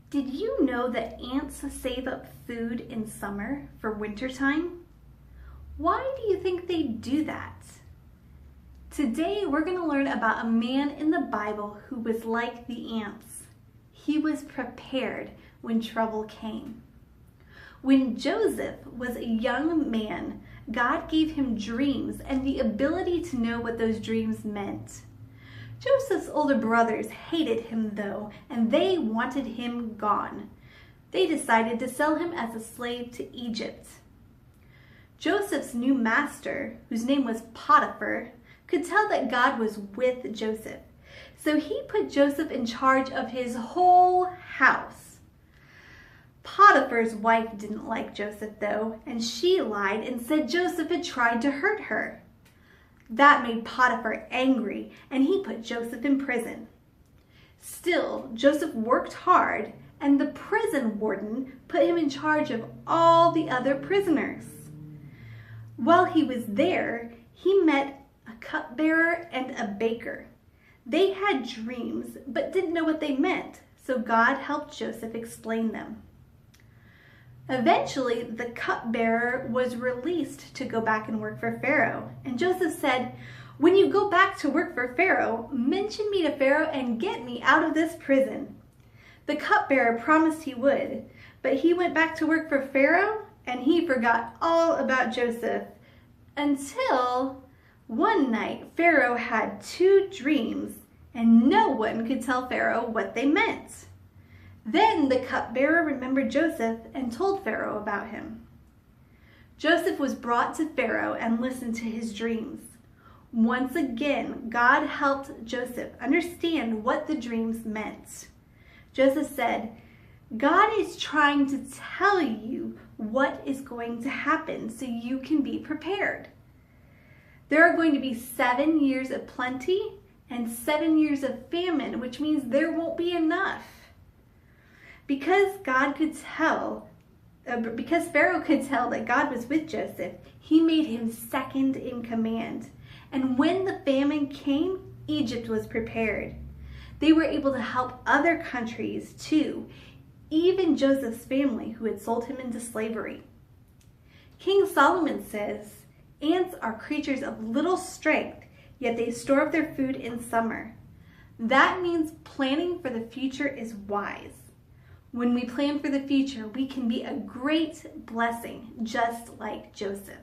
Did you know that ants save up food in summer for wintertime? Why do you think they do that? Today we're going to learn about a man in the Bible who was like the ants. He was prepared when trouble came. When Joseph was a young man, God gave him dreams and the ability to know what those dreams meant. Joseph's older brothers hated him though, and they wanted him gone. They decided to sell him as a slave to Egypt. Joseph's new master, whose name was Potiphar, could tell that God was with Joseph. So he put Joseph in charge of his whole house. Potiphar's wife didn't like Joseph though, and she lied and said Joseph had tried to hurt her. That made Potiphar angry, and he put Joseph in prison. Still, Joseph worked hard, and the prison warden put him in charge of all the other prisoners. While he was there, he met a cupbearer and a baker. They had dreams, but didn't know what they meant, so God helped Joseph explain them. Eventually, the cupbearer was released to go back and work for Pharaoh. And Joseph said, "When you go back to work for Pharaoh, mention me to Pharaoh and get me out of this prison." The cupbearer promised he would, but he went back to work for Pharaoh and he forgot all about Joseph until one night Pharaoh had two dreams and no one could tell Pharaoh what they meant. Then the cupbearer remembered Joseph and told Pharaoh about him. Joseph was brought to Pharaoh and listened to his dreams. Once again, God helped Joseph understand what the dreams meant. Joseph said, "God is trying to tell you what is going to happen so you can be prepared. There are going to be 7 years of plenty and 7 years of famine, which means there won't be enough." Because Pharaoh could tell that God was with Joseph, he made him second in command. And when the famine came, Egypt was prepared. They were able to help other countries too, even Joseph's family who had sold him into slavery. King Solomon says, "Ants are creatures of little strength, yet they store up their food in summer." That means planning for the future is wise. When we plan for the future, we can be a great blessing, just like Joseph.